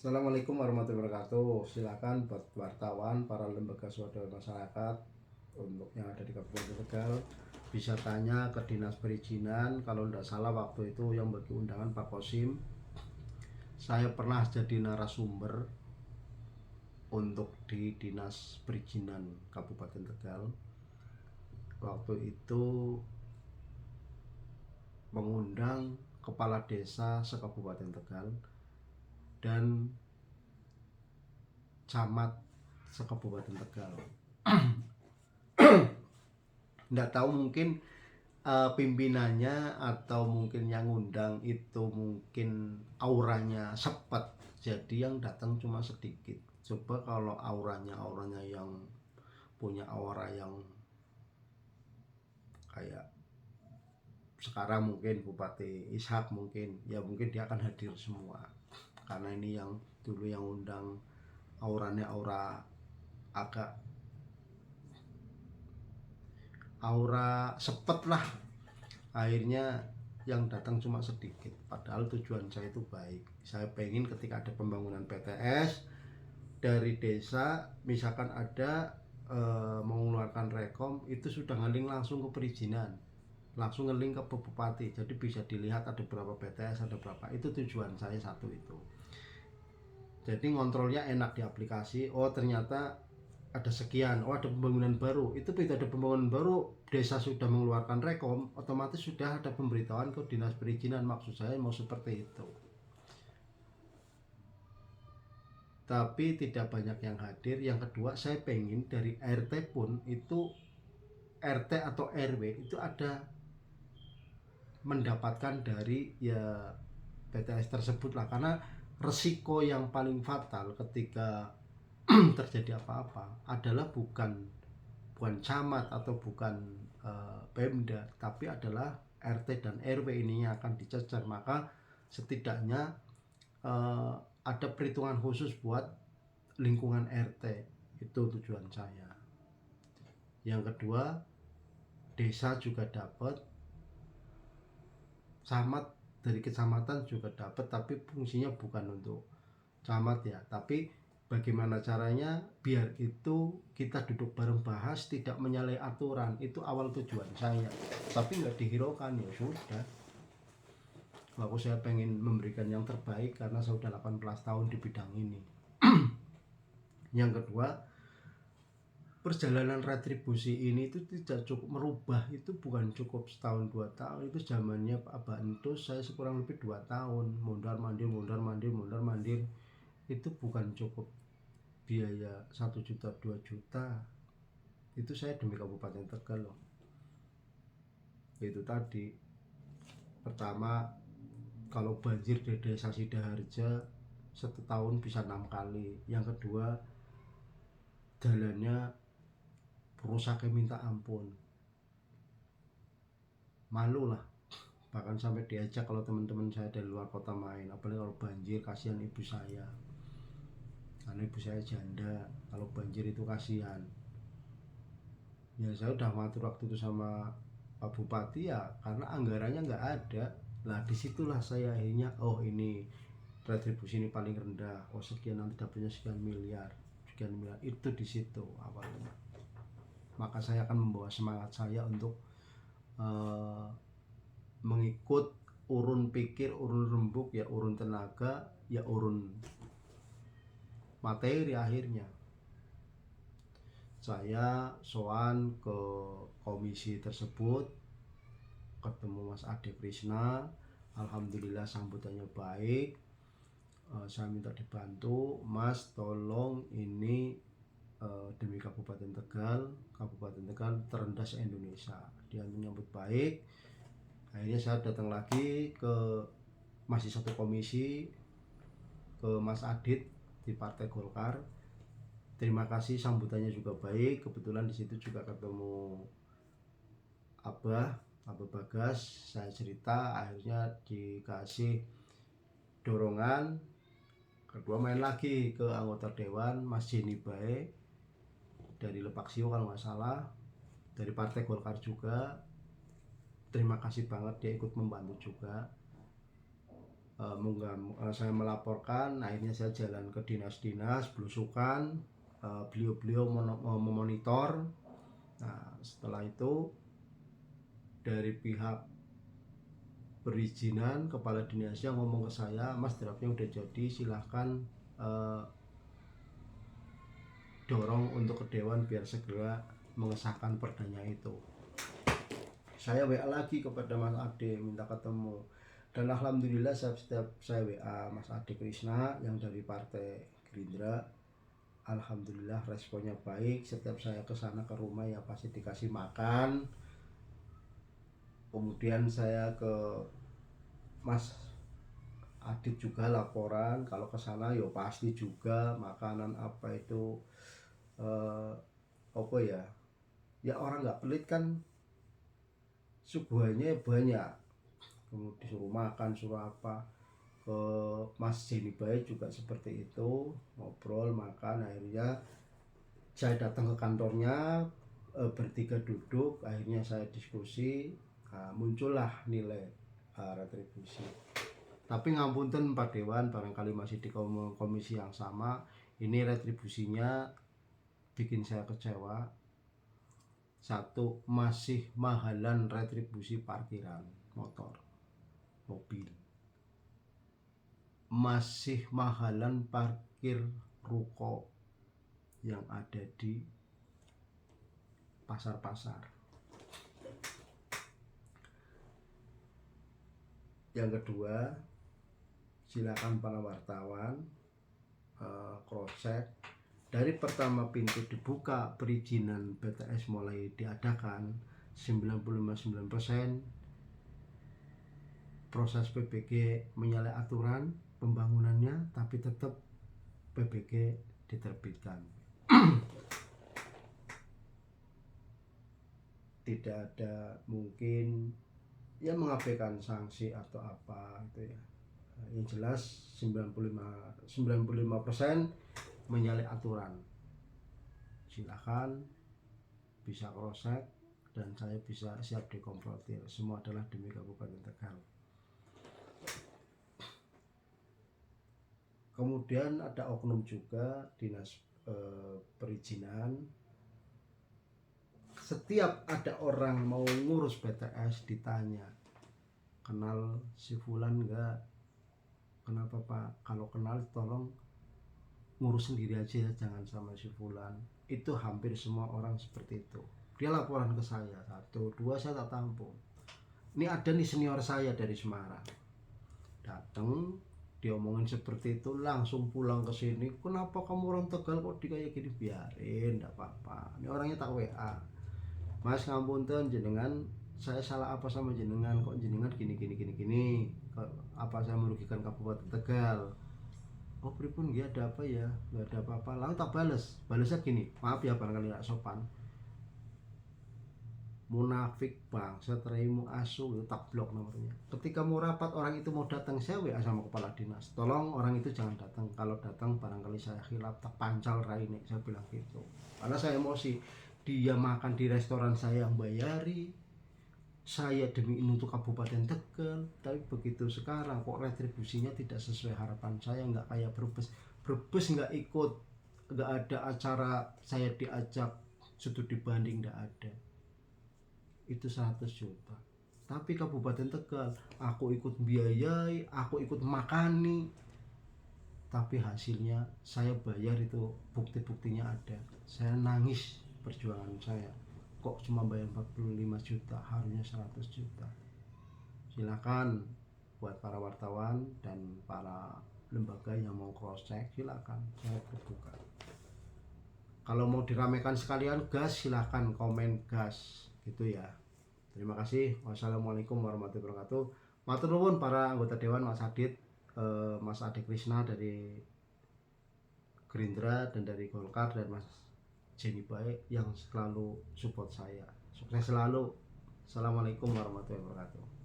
Assalamualaikum warahmatullahi wabarakatuh. Silakan buat wartawan, para lembaga swadaya masyarakat untuk yang ada di Kabupaten Tegal bisa tanya ke Dinas Perizinan. Kalau tidak salah waktu itu yang bagi undangan Pak Kosim, saya pernah jadi narasumber untuk di Dinas Perizinan Kabupaten Tegal. Waktu itu mengundang kepala desa se-Kabupaten Tegal dan camat se-Kabupaten Tegal. Nggak tahu mungkin pimpinannya atau mungkin yang ngundang itu mungkin auranya sepet, jadi yang datang cuma sedikit. Coba kalau auranya yang punya aura yang kayak sekarang mungkin Bupati Ishak, mungkin dia akan hadir semua, karena ini yang dulu yang undang auranya aura sepet lah, akhirnya yang datang cuma sedikit. Padahal tujuan saya itu baik. Saya pengen ketika ada pembangunan PTS dari desa, misalkan ada mengeluarkan rekom, itu sudah ngeling langsung ke perizinan, langsung ngeling ke bupati, jadi bisa dilihat ada berapa PTS, ada berapa. Itu tujuan saya satu itu. Jadi ngontrolnya enak di aplikasi. Oh ternyata ada sekian, oh ada pembangunan baru. Itu begitu ada pembangunan baru, desa sudah mengeluarkan rekom, otomatis sudah ada pemberitahuan ke dinas perizinan. Maksud saya mau seperti itu. Tapi tidak banyak yang hadir. Yang kedua, saya pengen dari RT pun itu, RT atau RW itu ada mendapatkan dari ya PTS tersebut lah, karena resiko yang paling fatal ketika terjadi apa-apa adalah bukan camat atau bukan Pemda, tapi adalah RT dan RW ini yang akan dicecer. Maka setidaknya ada perhitungan khusus buat lingkungan RT. Itu tujuan saya. Yang kedua, desa juga dapat, camat dari kecamatan juga dapat, tapi fungsinya bukan untuk camat ya, tapi bagaimana caranya biar itu kita duduk bareng bahas, tidak menyalahi aturan. Itu awal tujuan saya, tapi nggak dihiraukan. Ya sudah, aku saya pengen memberikan yang terbaik karena saya sudah 18 tahun di bidang ini. Yang kedua, perjalanan retribusi ini itu tidak cukup merubah, itu bukan cukup setahun 2 tahun. Itu zamannya Pak Bantus saya sekurang lebih 2 tahun mondar mandir. Itu bukan cukup biaya 1 juta 2 juta. Itu saya demi Kabupaten Tegal loh. Itu tadi, pertama, kalau banjir di desa Sidaharja setahun bisa 6 kali. Yang kedua, jalannya rusaknya minta ampun, malu lah. Bahkan sampai diajak kalau teman-teman saya dari luar kota main, apalagi kalau banjir, kasihan ibu saya, karena ibu saya janda. Kalau banjir itu kasihan. Ya saya udah ngatur waktu itu sama Pak Bupati ya, karena anggarannya nggak ada. Nah disitulah saya akhirnya, oh ini retribusi ini paling rendah, oh sekian, nanti dapatnya sekian miliar. Itu di situ awalnya. Maka saya akan membawa semangat saya untuk mengikut urun pikir, urun rembuk, ya urun tenaga, ya urun materi. Akhirnya saya soan ke komisi tersebut, ketemu Mas Ade Krishna. Alhamdulillah sambutannya baik. Saya minta dibantu, Mas tolong ini demi Kabupaten Tegal terendah se-Indonesia. Dia menyambut baik. Akhirnya saya datang lagi ke masih satu komisi, ke Mas Adit di Partai Golkar. Terima kasih, sambutannya juga baik. Kebetulan di situ juga ketemu Abah Bagas. Saya cerita, akhirnya dikasih dorongan. Kedua, main lagi ke anggota dewan Mas Jenny Bae dari Lepaksio kalau nggak salah, dari Partai Golkar juga. Terima kasih banget, dia ikut membantu juga. saya melaporkan, akhirnya saya jalan ke dinas-dinas belusukan, beliau-beliau memonitor. Nah, setelah itu dari pihak perizinan, kepala dinasnya ngomong ke saya, Mas, draftnya udah jadi, silahkan dorong untuk ke dewan biar segera mengesahkan perdanya itu. Saya WA lagi kepada Mas Ade minta ketemu, dan alhamdulillah setiap saya WA Mas Ade Krishna yang dari Partai Gerindra, alhamdulillah responnya baik. Setiap saya ke sana ke rumah ya pasti dikasih makan. Kemudian saya ke Mas Adit juga laporan kalau ke sana ya pasti juga makanan apa itu apa ya orang nggak pelit kan, suguhannya banyak. Kemudian disuruh makan, suruh apa. Ke Mas Jenny Baik juga seperti itu, ngobrol makan. Akhirnya saya datang ke kantornya, bertiga duduk, akhirnya saya diskusi, muncullah nilai retribusi. Tapi ngapunten Pak Dewan, barangkali masih di komisi yang sama, ini retribusinya bikin saya kecewa. Satu, masih mahalan retribusi parkiran motor, mobil. Masih mahalan parkir ruko yang ada di pasar-pasar. Yang kedua, silakan para wartawan cross check dari pertama pintu dibuka perizinan BTS mulai diadakan 99% proses PBG menyalahi aturan pembangunannya, tapi tetap PBG diterbitkan. Tidak ada mungkin ya mengabaikan sanksi atau apa itu ya. Yang jelas 95% menyalahi aturan. Silakan bisa cross check dan saya bisa siap dikonfrontir. Semua adalah demi Kabupaten Tegal. Kemudian ada oknum juga dinas perizinan. Setiap ada orang mau ngurus BTS ditanya, kenal si Fulan enggak? Kenapa Pak? Kalau kenal tolong ngurus sendiri aja ya, jangan sama si Fulan. Itu hampir semua orang seperti itu. Dia laporan ke saya, 1, 2 saya tak tampung. Ini ada nih senior saya dari Semarang, datang diomongin seperti itu, langsung pulang ke sini. Kenapa kamu orang Tegal kok kayak gini? Biarin, enggak apa-apa. Ini orangnya tak WA, Mas ngapunten jenengan, saya salah apa sama jenengan, kok jenengan gini, apa saya merugikan Kabupaten Tegal? Oh pripun nggih, ada apa ya? Nggak ada apa-apa. Lalu tak balasnya gini, maaf ya barangkali nggak sopan, munafik bangsat raimu asu, itu tak blok nomornya. Ketika mau rapat orang itu mau datang, saya WA sama kepala dinas, tolong orang itu jangan datang, kalau datang barangkali saya khilaf tak pancal raine, saya bilang gitu. Karena saya emosi, dia makan di restoran saya yang bayari, saya demi ini untuk Kabupaten Tegal, tapi begitu sekarang kok retribusinya tidak sesuai harapan saya, nggak kayak Brebes nggak ikut, nggak ada acara saya diajak studi banding, nggak ada. Itu 100 juta. Tapi Kabupaten Tegal, aku ikut biayai, aku ikut makani, tapi hasilnya saya bayar, itu bukti-buktinya ada. Saya nangis perjuangan saya, kok cuma bayar 45 juta, harusnya 100 juta. Silakan buat para wartawan dan para lembaga yang mau cross check, silakan, saya terbuka. Kalau mau diramaikan sekalian gas, silakan komen gas gitu ya. Terima kasih. Wassalamualaikum warahmatullahi wabarakatuh. Matur nuwun para anggota dewan, Mas Adit, Mas Ade Krishna dari Gerindra dan dari Golkar, dan Mas Jenny Baik yang selalu support saya. Sukses selalu. Assalamualaikum warahmatullahi wabarakatuh.